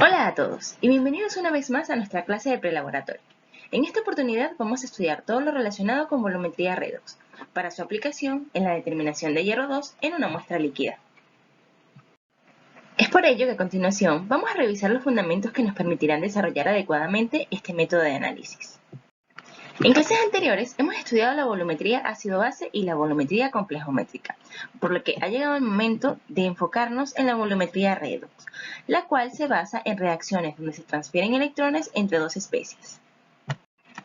Hola a todos y bienvenidos una vez más a nuestra clase de prelaboratorio. En esta oportunidad vamos a estudiar todo lo relacionado con volumetría redox, para su aplicación en la determinación de hierro 2 en una muestra líquida. Es por ello que a continuación vamos a revisar los fundamentos que nos permitirán desarrollar adecuadamente este método de análisis. En clases anteriores hemos estudiado la volumetría ácido-base y la volumetría complejométrica, por lo que ha llegado el momento de enfocarnos en la volumetría redox, la cual se basa en reacciones donde se transfieren electrones entre dos especies.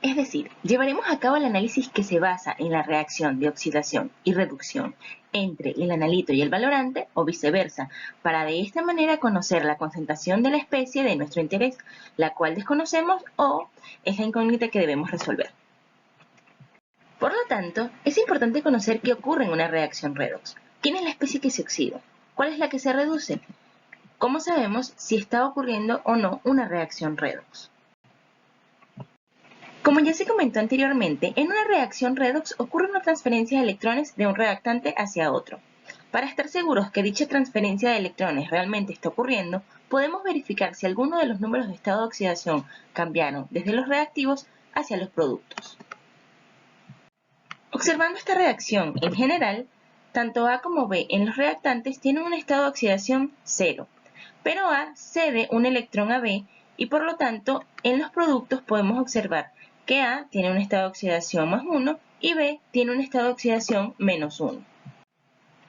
Es decir, llevaremos a cabo el análisis que se basa en la reacción de oxidación y reducción entre el analito y el valorante o viceversa, para de esta manera conocer la concentración de la especie de nuestro interés, la cual desconocemos o es la incógnita que debemos resolver. Por lo tanto, es importante conocer qué ocurre en una reacción redox. ¿Quién es la especie que se oxida? ¿Cuál es la que se reduce? ¿Cómo sabemos si está ocurriendo o no una reacción redox? Como ya se comentó anteriormente, en una reacción redox ocurre una transferencia de electrones de un reactante hacia otro. Para estar seguros que dicha transferencia de electrones realmente está ocurriendo, podemos verificar si alguno de los números de estado de oxidación cambiaron desde los reactivos hacia los productos. Observando esta reacción en general, tanto A como B en los reactantes tienen un estado de oxidación 0, pero A cede un electrón a B y por lo tanto en los productos podemos observar que A tiene un estado de oxidación más 1 y B tiene un estado de oxidación menos 1.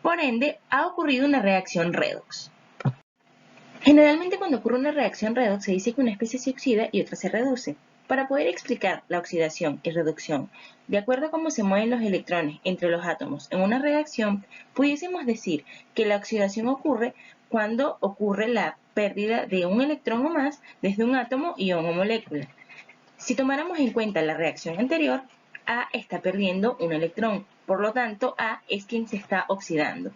Por ende, ha ocurrido una reacción redox. Generalmente cuando ocurre una reacción redox se dice que una especie se oxida y otra se reduce. Para poder explicar la oxidación y reducción, de acuerdo a cómo se mueven los electrones entre los átomos en una reacción, pudiésemos decir que la oxidación ocurre cuando ocurre la pérdida de un electrón o más desde un átomo, ion o molécula. Si tomáramos en cuenta la reacción anterior, A está perdiendo un electrón, por lo tanto A es quien se está oxidando.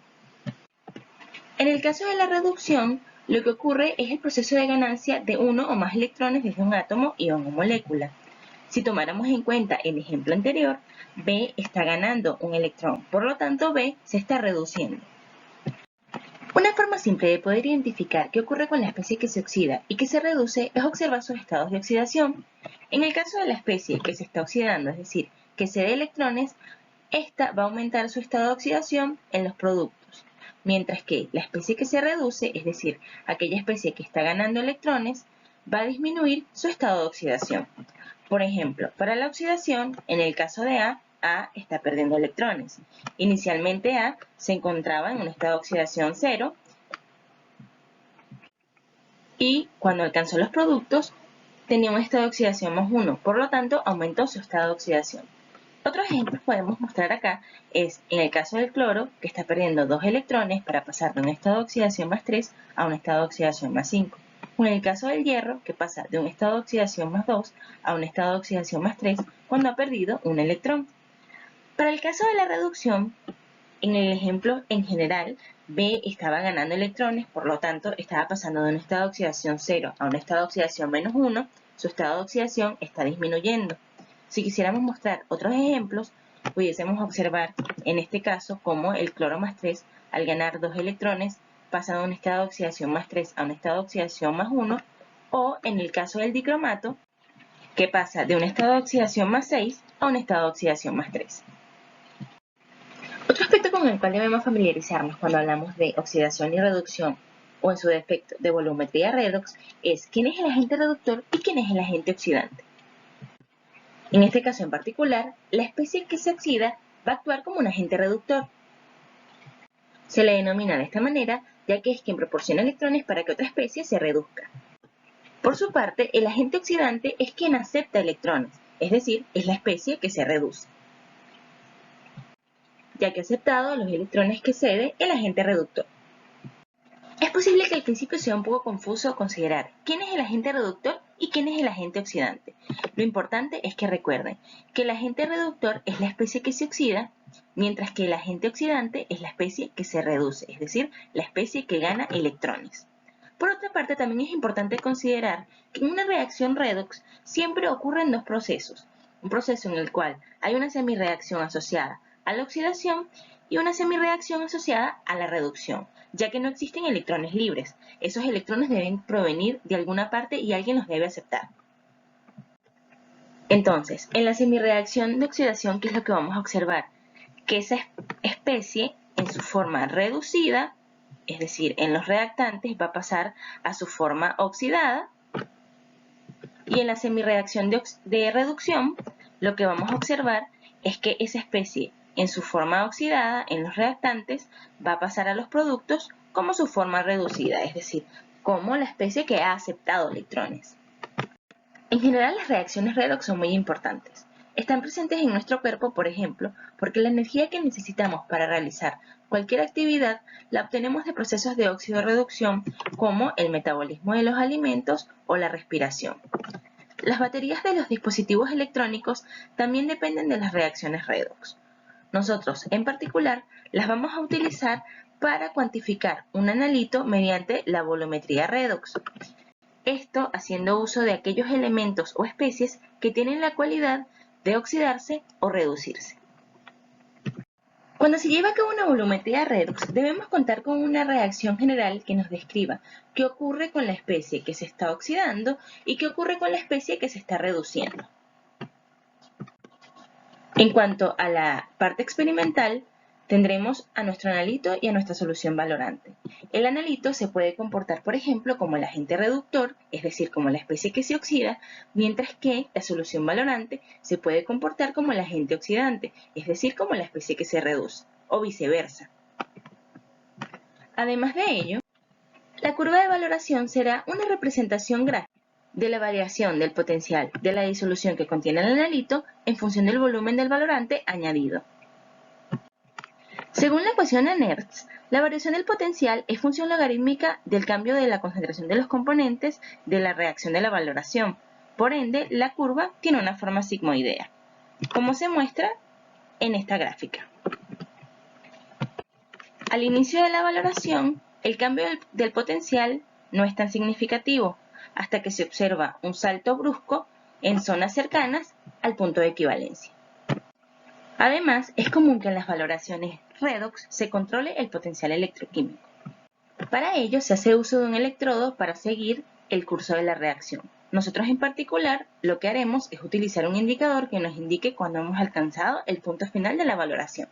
En el caso de la reducción, lo que ocurre es el proceso de ganancia de uno o más electrones desde un átomo, ion o molécula. Si tomáramos en cuenta el ejemplo anterior, B está ganando un electrón, por lo tanto B se está reduciendo. Una forma simple de poder identificar qué ocurre con la especie que se oxida y que se reduce es observar sus estados de oxidación. En el caso de la especie que se está oxidando, es decir, que cede electrones, esta va a aumentar su estado de oxidación en los productos, mientras que la especie que se reduce, es decir, aquella especie que está ganando electrones, va a disminuir su estado de oxidación. Por ejemplo, para la oxidación, en el caso de A está perdiendo electrones. Inicialmente A se encontraba en un estado de oxidación 0 y cuando alcanzó los productos tenía un estado de oxidación más 1, por lo tanto aumentó su estado de oxidación. Otros ejemplos podemos mostrar acá es en el caso del cloro, que está perdiendo 2 electrones para pasar de un estado de oxidación más 3 a un estado de oxidación más 5. O en el caso del hierro, que pasa de un estado de oxidación más 2 a un estado de oxidación más 3 cuando ha perdido un electrón. Para el caso de la reducción, en el ejemplo en general, B estaba ganando electrones, por lo tanto estaba pasando de un estado de oxidación 0 a un estado de oxidación menos 1, su estado de oxidación está disminuyendo. Si quisiéramos mostrar otros ejemplos, pudiésemos observar en este caso cómo el cloro más 3, al ganar 2 electrones, pasa de un estado de oxidación más 3 a un estado de oxidación más 1, o en el caso del dicromato, que pasa de un estado de oxidación más 6 a un estado de oxidación más 3. Otro aspecto con el cual debemos familiarizarnos cuando hablamos de oxidación y reducción, o en su defecto de volumetría redox, es quién es el agente reductor y quién es el agente oxidante. En este caso en particular, la especie que se oxida va a actuar como un agente reductor. Se le denomina de esta manera ya que es quien proporciona electrones para que otra especie se reduzca. Por su parte, el agente oxidante es quien acepta electrones, es decir, es la especie que se reduce, ya que ha aceptado los electrones que cede el agente reductor. Es posible que al principio sea un poco confuso considerar quién es el agente reductor y quién es el agente oxidante. Lo importante es que recuerden que el agente reductor es la especie que se oxida, mientras que el agente oxidante es la especie que se reduce, es decir, la especie que gana electrones. Por otra parte, también es importante considerar que en una reacción redox siempre ocurren dos procesos. Un proceso en el cual hay una semirreacción asociada a la oxidación y una semirreacción asociada a la reducción, ya que no existen electrones libres. Esos electrones deben provenir de alguna parte y alguien los debe aceptar. Entonces, en la semirreacción de oxidación, ¿qué es lo que vamos a observar? Que esa especie en su forma reducida, es decir, en los reactantes, va a pasar a su forma oxidada, y en la semirreacción de reducción, lo que vamos a observar es que esa especie en su forma oxidada, en los reactantes, va a pasar a los productos como su forma reducida, es decir, como la especie que ha aceptado electrones. En general, las reacciones redox son muy importantes. Están presentes en nuestro cuerpo, por ejemplo, porque la energía que necesitamos para realizar cualquier actividad la obtenemos de procesos de óxido-reducción como el metabolismo de los alimentos o la respiración. Las baterías de los dispositivos electrónicos también dependen de las reacciones redox. Nosotros, en particular, las vamos a utilizar para cuantificar un analito mediante la volumetría redox. Esto haciendo uso de aquellos elementos o especies que tienen la cualidad de oxidarse o reducirse. Cuando se lleva a cabo una volumetría redox, debemos contar con una reacción general que nos describa qué ocurre con la especie que se está oxidando y qué ocurre con la especie que se está reduciendo. En cuanto a la parte experimental, tendremos a nuestro analito y a nuestra solución valorante. El analito se puede comportar, por ejemplo, como el agente reductor, es decir, como la especie que se oxida, mientras que la solución valorante se puede comportar como el agente oxidante, es decir, como la especie que se reduce, o viceversa. Además de ello, la curva de valoración será una representación gráfica de la variación del potencial de la disolución que contiene el analito en función del volumen del valorante añadido. Según la ecuación de Nernst, la variación del potencial es función logarítmica del cambio de la concentración de los componentes de la reacción de la valoración. Por ende, la curva tiene una forma sigmoidea, como se muestra en esta gráfica. Al inicio de la valoración, el cambio del potencial no es tan significativo, hasta que se observa un salto brusco en zonas cercanas al punto de equivalencia. Además, es común que en las valoraciones redox se controle el potencial electroquímico. Para ello se hace uso de un electrodo para seguir el curso de la reacción. Nosotros en particular lo que haremos es utilizar un indicador que nos indique cuando hemos alcanzado el punto final de la valoración.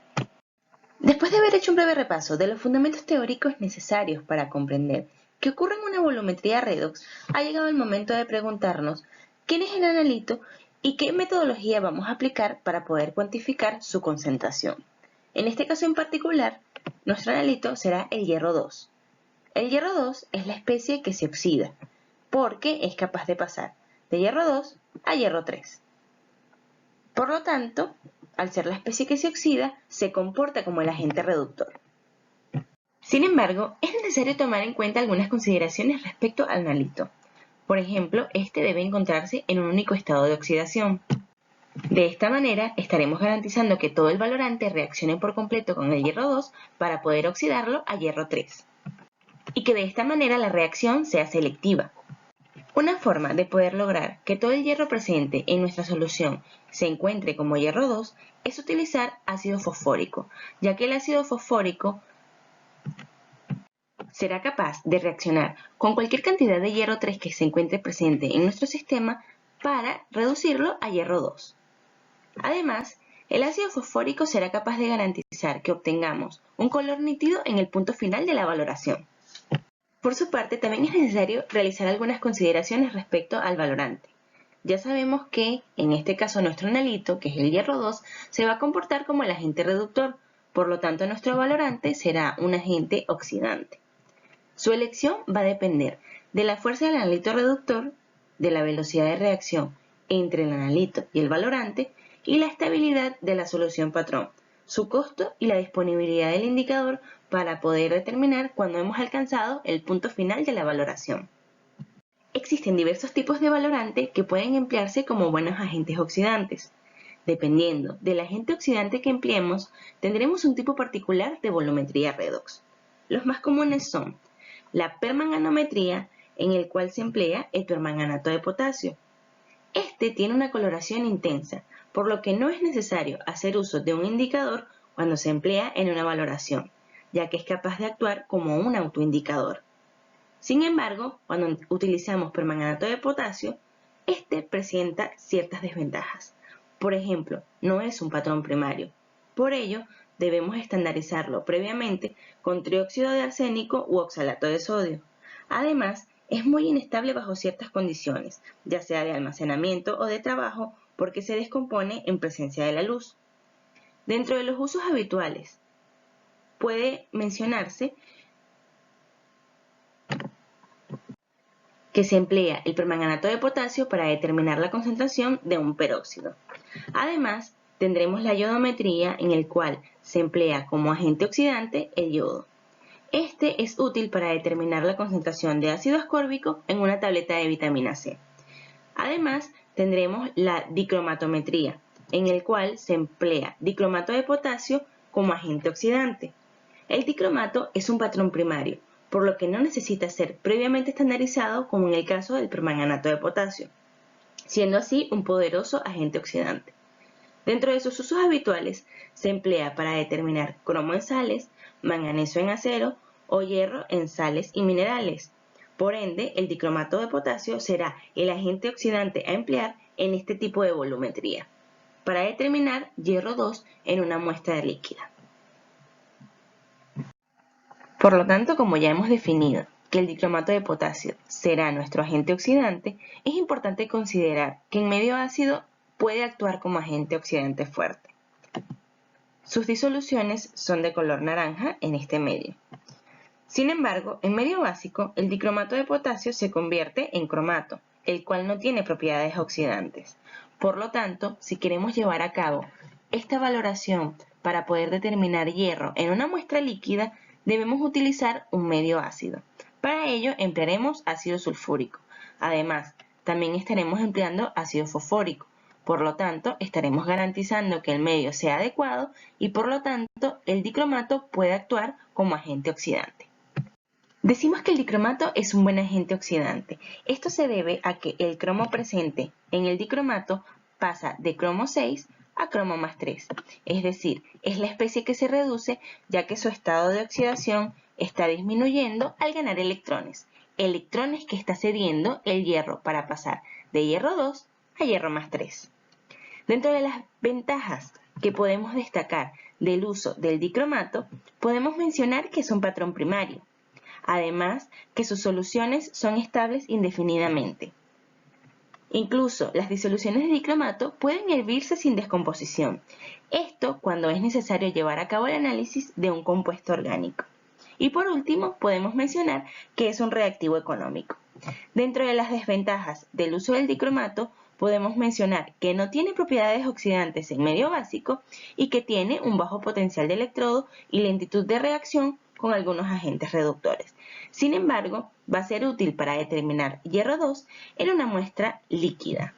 Después de haber hecho un breve repaso de los fundamentos teóricos necesarios para comprender qué ocurre en una volumetría redox, ha llegado el momento de preguntarnos quién es el analito y qué metodología vamos a aplicar para poder cuantificar su concentración. En este caso en particular, nuestro analito será el hierro 2. El hierro 2 es la especie que se oxida, porque es capaz de pasar de hierro 2 a hierro 3. Por lo tanto, al ser la especie que se oxida, se comporta como el agente reductor. Sin embargo, es necesario tomar en cuenta algunas consideraciones respecto al analito. Por ejemplo, este debe encontrarse en un único estado de oxidación. De esta manera, estaremos garantizando que todo el valorante reaccione por completo con el hierro 2 para poder oxidarlo a hierro 3. Y que de esta manera la reacción sea selectiva. Una forma de poder lograr que todo el hierro presente en nuestra solución se encuentre como hierro 2 es utilizar ácido fosfórico, ya que el ácido fosfórico será capaz de reaccionar con cualquier cantidad de hierro 3 que se encuentre presente en nuestro sistema para reducirlo a hierro 2. Además, el ácido fosfórico será capaz de garantizar que obtengamos un color nítido en el punto final de la valoración. Por su parte, también es necesario realizar algunas consideraciones respecto al valorante. Ya sabemos que, en este caso, nuestro analito, que es el hierro 2, se va a comportar como el agente reductor, por lo tanto nuestro valorante será un agente oxidante. Su elección va a depender de la fuerza del analito reductor, de la velocidad de reacción entre el analito y el valorante, y la estabilidad de la solución patrón, su costo y la disponibilidad del indicador para poder determinar cuándo hemos alcanzado el punto final de la valoración. Existen diversos tipos de valorante que pueden emplearse como buenos agentes oxidantes. Dependiendo del agente oxidante que empleemos, tendremos un tipo particular de volumetría redox. Los más comunes son la permanganometría, en el cual se emplea el permanganato de potasio. Este tiene una coloración intensa, por lo que no es necesario hacer uso de un indicador cuando se emplea en una valoración, ya que es capaz de actuar como un autoindicador. Sin embargo, cuando utilizamos permanganato de potasio, este presenta ciertas desventajas. Por ejemplo, no es un patrón primario. Por ello, debemos estandarizarlo previamente con trióxido de arsénico u oxalato de sodio. Además, es muy inestable bajo ciertas condiciones, ya sea de almacenamiento o de trabajo, porque se descompone en presencia de la luz. Dentro de los usos habituales, puede mencionarse que se emplea el permanganato de potasio para determinar la concentración de un peróxido. Además, tendremos la iodometría, en el cual se emplea como agente oxidante el yodo. Este es útil para determinar la concentración de ácido ascórbico en una tableta de vitamina C. Además, tendremos la dicromatometría, en el cual se emplea dicromato de potasio como agente oxidante. El dicromato es un patrón primario, por lo que no necesita ser previamente estandarizado como en el caso del permanganato de potasio, siendo así un poderoso agente oxidante. Dentro de sus usos habituales, se emplea para determinar cromo en sales, manganeso en acero o hierro en sales y minerales. Por ende, el dicromato de potasio será el agente oxidante a emplear en este tipo de volumetría, para determinar hierro 2 en una muestra líquida. Por lo tanto, como ya hemos definido que el dicromato de potasio será nuestro agente oxidante, es importante considerar que en medio ácido puede actuar como agente oxidante fuerte. Sus disoluciones son de color naranja en este medio. Sin embargo, en medio básico, el dicromato de potasio se convierte en cromato, el cual no tiene propiedades oxidantes. Por lo tanto, si queremos llevar a cabo esta valoración para poder determinar hierro en una muestra líquida, debemos utilizar un medio ácido. Para ello emplearemos ácido sulfúrico. Además, también estaremos empleando ácido fosfórico. Por lo tanto, estaremos garantizando que el medio sea adecuado y por lo tanto el dicromato puede actuar como agente oxidante. Decimos que el dicromato es un buen agente oxidante. Esto se debe a que el cromo presente en el dicromato pasa de cromo 6 a cromo más 3. Es decir, es la especie que se reduce ya que su estado de oxidación está disminuyendo al ganar electrones. Electrones que está cediendo el hierro para pasar de hierro 2 a hierro más 3. Dentro de las ventajas que podemos destacar del uso del dicromato, podemos mencionar que es un patrón primario. Además, que sus soluciones son estables indefinidamente. Incluso las disoluciones de dicromato pueden hervirse sin descomposición. Esto cuando es necesario llevar a cabo el análisis de un compuesto orgánico. Y por último, podemos mencionar que es un reactivo económico. Dentro de las desventajas del uso del dicromato, podemos mencionar que no tiene propiedades oxidantes en medio básico y que tiene un bajo potencial de electrodo y lentitud de reacción con algunos agentes reductores. Sin embargo, va a ser útil para determinar hierro 2 en una muestra líquida.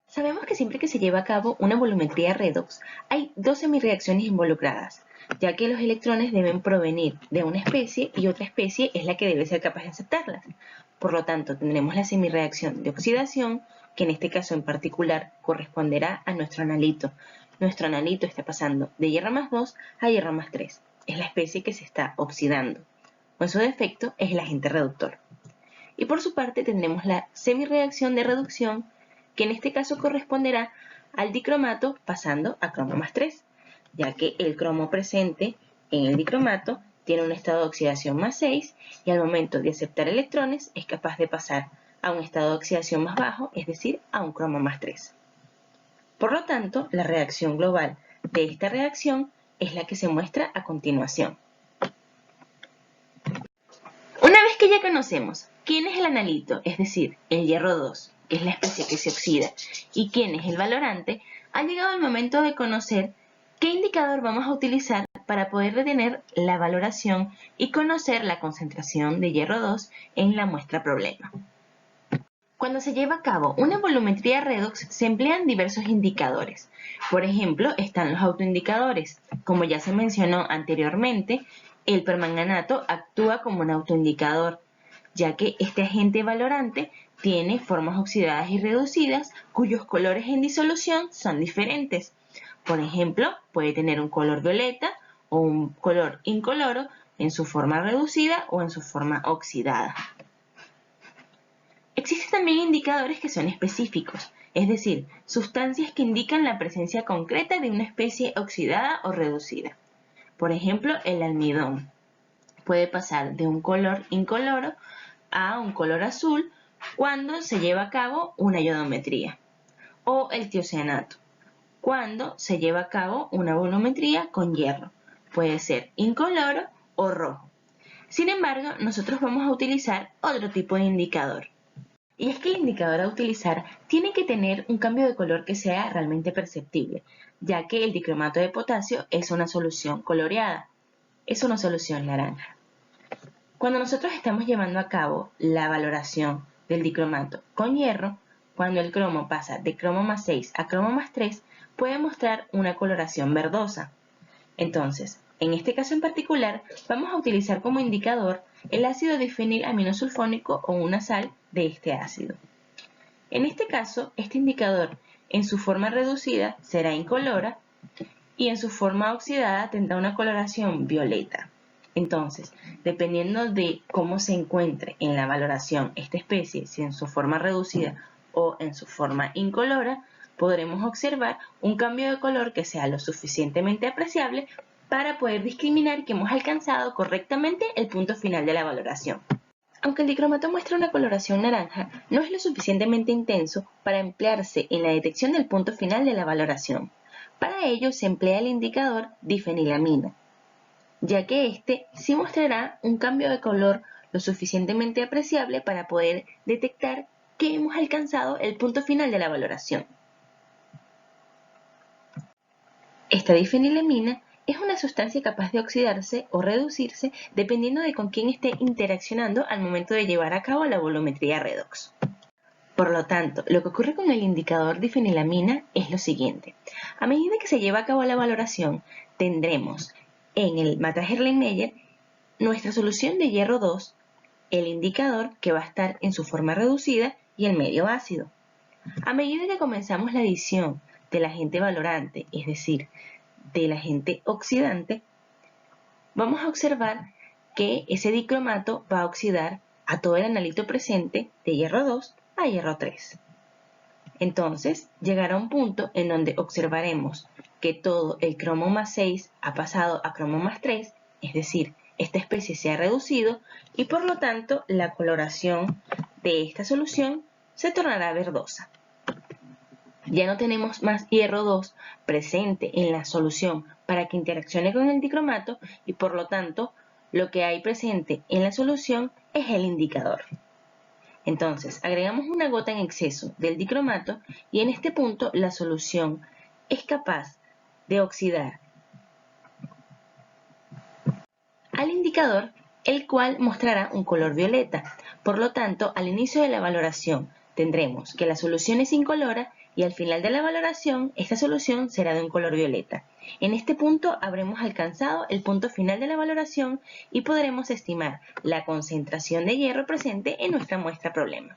Sabemos que siempre que se lleva a cabo una volumetría redox, hay dos semireacciones involucradas, ya que los electrones deben provenir de una especie y otra especie es la que debe ser capaz de aceptarlas. Por lo tanto, tendremos la semireacción de oxidación, que en este caso en particular corresponderá a nuestro analito. Nuestro analito está pasando de hierro más 2 a hierro más 3. Es la especie que se está oxidando. O en su defecto es el agente reductor. Y por su parte tendremos la semireacción de reducción, que en este caso corresponderá al dicromato pasando a cromo más 3, ya que el cromo presente en el dicromato tiene un estado de oxidación más 6 y al momento de aceptar electrones es capaz de pasar a un estado de oxidación más bajo, es decir, a un cromo más 3. Por lo tanto, la reacción global de esta reacción es la que se muestra a continuación. Una vez que ya conocemos quién es el analito, es decir, el hierro 2, que es la especie que se oxida, y quién es el valorante, ha llegado el momento de conocer qué indicador vamos a utilizar para poder detener la valoración y conocer la concentración de hierro 2 en la muestra problema. Cuando se lleva a cabo una volumetría redox se emplean diversos indicadores. Por ejemplo, están los autoindicadores. Como ya se mencionó anteriormente, el permanganato actúa como un autoindicador, ya que este agente valorante tiene formas oxidadas y reducidas cuyos colores en disolución son diferentes. Por ejemplo, puede tener un color violeta o un color incoloro en su forma reducida o en su forma oxidada. Existen también indicadores que son específicos, es decir, sustancias que indican la presencia concreta de una especie oxidada o reducida. Por ejemplo, el almidón puede pasar de un color incoloro a un color azul cuando se lleva a cabo una iodometría. O el tiocianato, cuando se lleva a cabo una volumetría con hierro. Puede ser incoloro o rojo. Sin embargo, nosotros vamos a utilizar otro tipo de indicador. Y es que el indicador a utilizar tiene que tener un cambio de color que sea realmente perceptible, ya que el dicromato de potasio es una solución coloreada, es una solución naranja. Cuando nosotros estamos llevando a cabo la valoración del dicromato con hierro, cuando el cromo pasa de cromo más 6 a cromo más 3, puede mostrar una coloración verdosa. Entonces, en este caso en particular, vamos a utilizar como indicador el ácido difenilaminosulfónico o una sal de este ácido. En este caso, este indicador en su forma reducida será incolora y en su forma oxidada tendrá una coloración violeta. Entonces, dependiendo de cómo se encuentre en la valoración esta especie, si en su forma reducida o en su forma incolora, podremos observar un cambio de color que sea lo suficientemente apreciable para poder discriminar que hemos alcanzado correctamente el punto final de la valoración. Aunque el dicromato muestra una coloración naranja, no es lo suficientemente intenso para emplearse en la detección del punto final de la valoración. Para ello se emplea el indicador difenilamina, ya que este sí mostrará un cambio de color lo suficientemente apreciable para poder detectar que hemos alcanzado el punto final de la valoración. Esta difenilamina es una sustancia capaz de oxidarse o reducirse dependiendo de con quién esté interaccionando al momento de llevar a cabo la volumetría redox. Por lo tanto, lo que ocurre con el indicador difenilamina es lo siguiente. A medida que se lleva a cabo la valoración, tendremos en el matraje Erlenmeyer nuestra solución de hierro 2, el indicador que va a estar en su forma reducida y el medio ácido. A medida que comenzamos la adición del agente valorante, es decir, del agente oxidante, vamos a observar que ese dicromato va a oxidar a todo el analito presente de hierro 2 a hierro 3. Entonces, llegará un punto en donde observaremos que todo el cromo más 6 ha pasado a cromo más 3, es decir, esta especie se ha reducido y por lo tanto la coloración de esta solución se tornará verdosa. Ya no tenemos más hierro 2 presente en la solución para que interaccione con el dicromato y por lo tanto lo que hay presente en la solución es el indicador. Entonces agregamos una gota en exceso del dicromato y en este punto la solución es capaz de oxidar al indicador, el cual mostrará un color violeta. Por lo tanto, al inicio de la valoración tendremos que la solución es incolora y al final de la valoración esta solución será de un color violeta. En este punto habremos alcanzado el punto final de la valoración y podremos estimar la concentración de hierro presente en nuestra muestra problema.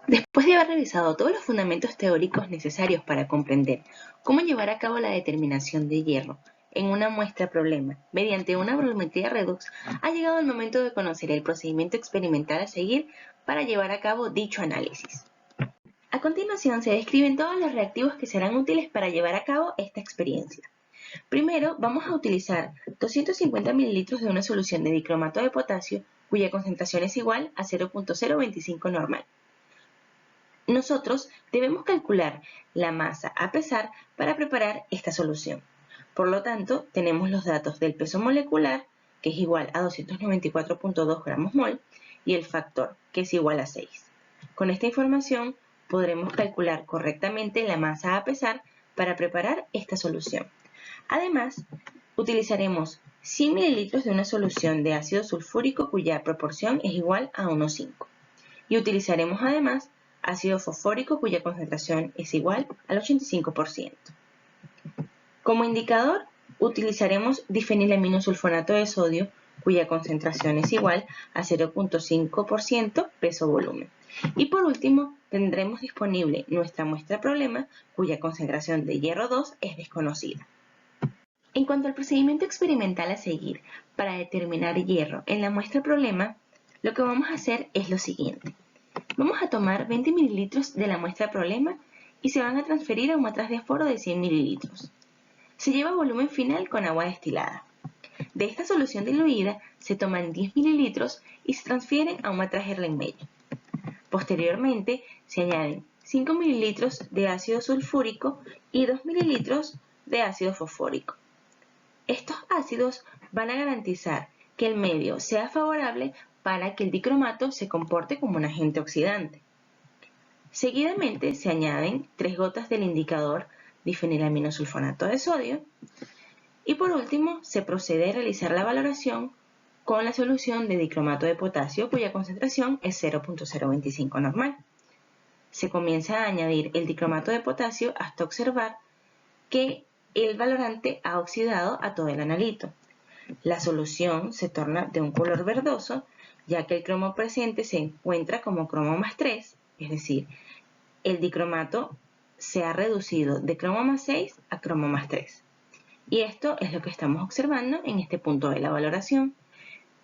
Después de haber revisado todos los fundamentos teóricos necesarios para comprender cómo llevar a cabo la determinación de hierro en una muestra problema mediante una volumetría redox, ha llegado el momento de conocer el procedimiento experimental a seguir para llevar a cabo dicho análisis. A continuación se describen todos los reactivos que serán útiles para llevar a cabo esta experiencia. Primero vamos a utilizar 250 ml de una solución de dicromato de potasio cuya concentración es igual a 0.025 normal. Nosotros debemos calcular la masa a pesar para preparar esta solución. Por lo tanto, tenemos los datos del peso molecular, que es igual a 294.2 gramos mol, y el factor, que es igual a 6. Con esta información podremos calcular correctamente la masa a pesar para preparar esta solución. Además, utilizaremos 100 ml de una solución de ácido sulfúrico cuya proporción es igual a 1,5. Y utilizaremos además ácido fosfórico cuya concentración es igual al 85%. Como indicador, utilizaremos difenilaminosulfonato de sodio cuya concentración es igual a 0.5% peso-volumen. Y por último, tendremos disponible nuestra muestra problema, cuya concentración de hierro 2 es desconocida. En cuanto al procedimiento experimental a seguir para determinar hierro en la muestra problema, lo que vamos a hacer es lo siguiente. Vamos a tomar 20 mililitros de la muestra problema y se van a transferir a un matraz de aforo de 100 mililitros. Se lleva volumen final con agua destilada. De esta solución diluida se toman 10 mililitros y se transfieren a un matraz Erlenmeyer. Posteriormente se añaden 5 mililitros de ácido sulfúrico y 2 mililitros de ácido fosfórico. Estos ácidos van a garantizar que el medio sea favorable para que el dicromato se comporte como un agente oxidante. Seguidamente se añaden 3 gotas del indicador difenilaminosulfonato de sodio y por último se procede a realizar la valoración con la solución de dicromato de potasio cuya concentración es 0.025 normal. Se comienza a añadir el dicromato de potasio hasta observar que el valorante ha oxidado a todo el analito. La solución se torna de un color verdoso, ya que el cromo presente se encuentra como cromo más 3, es decir, el dicromato se ha reducido de cromo más 6 a cromo más 3. Y esto es lo que estamos observando en este punto de la valoración.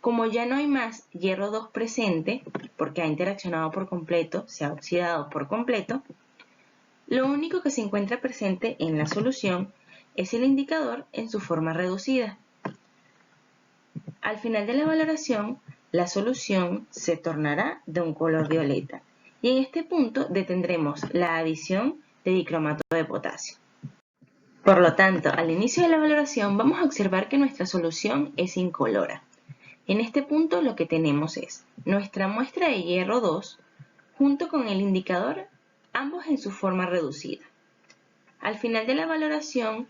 Como ya no hay más hierro 2 presente, porque ha interaccionado por completo, se ha oxidado por completo, lo único que se encuentra presente en la solución es el indicador en su forma reducida. Al final de la valoración, la solución se tornará de un color violeta y en este punto detendremos la adición de dicromato de potasio. Por lo tanto, al inicio de la valoración vamos a observar que nuestra solución es incolora. En este punto lo que tenemos es nuestra muestra de hierro 2 junto con el indicador, ambos en su forma reducida. Al final de la valoración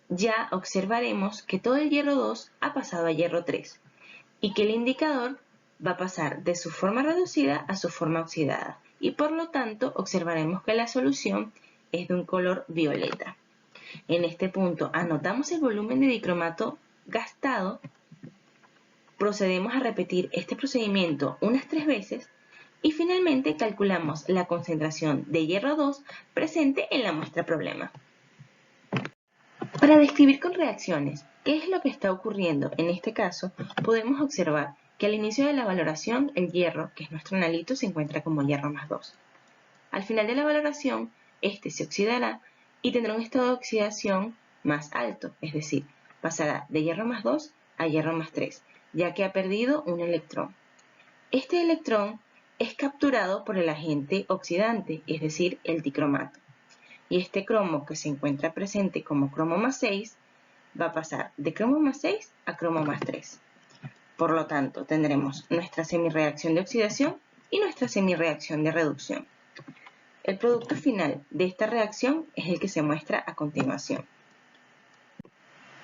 ya observaremos que todo el hierro 2 ha pasado a hierro 3 y que el indicador va a pasar de su forma reducida a su forma oxidada y por lo tanto observaremos que la solución es de un color violeta. En este punto anotamos el volumen de dicromato gastado, procedemos a repetir este procedimiento unas 3 veces y finalmente calculamos la concentración de hierro 2 presente en la muestra problema. Para describir con reacciones qué es lo que está ocurriendo en este caso, podemos observar que al inicio de la valoración el hierro, que es nuestro analito, se encuentra como hierro más 2. Al final de la valoración, este se oxidará y tendrá un estado de oxidación más alto, es decir, pasará de hierro más 2 a hierro más 3, ya que ha perdido un electrón. Este electrón es capturado por el agente oxidante, es decir, el dicromato. Y este cromo que se encuentra presente como cromo más 6 va a pasar de cromo más 6 a cromo más 3. Por lo tanto, tendremos nuestra semirreacción de oxidación y nuestra semirreacción de reducción. El producto final de esta reacción es el que se muestra a continuación.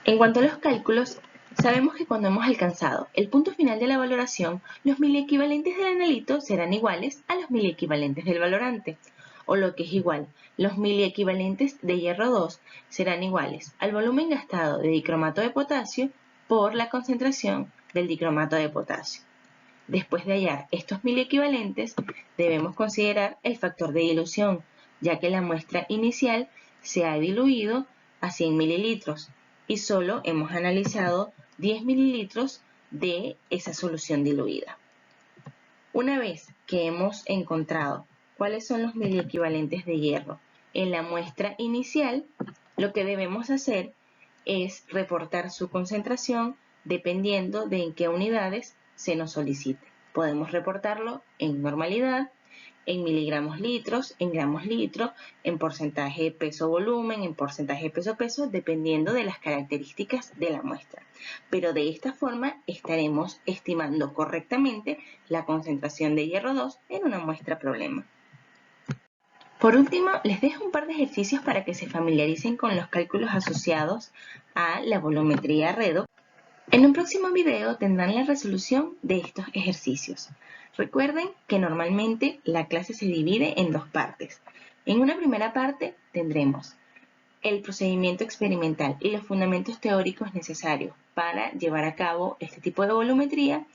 En cuanto a los cálculos, sabemos que cuando hemos alcanzado el punto final de la valoración, los miliequivalentes del analito serán iguales a los miliequivalentes del valorante, o lo que es igual, los miliequivalentes de hierro 2 serán iguales al volumen gastado de dicromato de potasio por la concentración del dicromato de potasio. Después de hallar estos miliequivalentes, debemos considerar el factor de dilución, ya que la muestra inicial se ha diluido a 100 mililitros y solo hemos analizado 10 mililitros de esa solución diluida. Una vez que hemos encontrado cuáles son los miliequivalentes de hierro en la muestra inicial, lo que debemos hacer es reportar su concentración dependiendo de en qué unidades se nos solicite. Podemos reportarlo en normalidad, en miligramos litros, en gramos litro, en porcentaje de peso-volumen, en porcentaje de peso-peso, dependiendo de las características de la muestra. Pero de esta forma estaremos estimando correctamente la concentración de hierro 2 en una muestra problema. Por último, les dejo un par de ejercicios para que se familiaricen con los cálculos asociados a la volumetría redox. En un próximo video tendrán la resolución de estos ejercicios. Recuerden que normalmente la clase se divide en 2 partes. En una primera parte tendremos el procedimiento experimental y los fundamentos teóricos necesarios para llevar a cabo este tipo de volumetría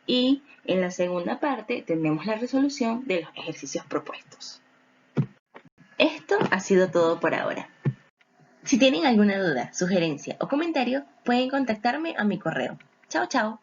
y en la segunda parte tendremos la resolución de los ejercicios propuestos. Esto ha sido todo por ahora. Si tienen alguna duda, sugerencia o comentario, pueden contactarme a mi correo. Chao, chao.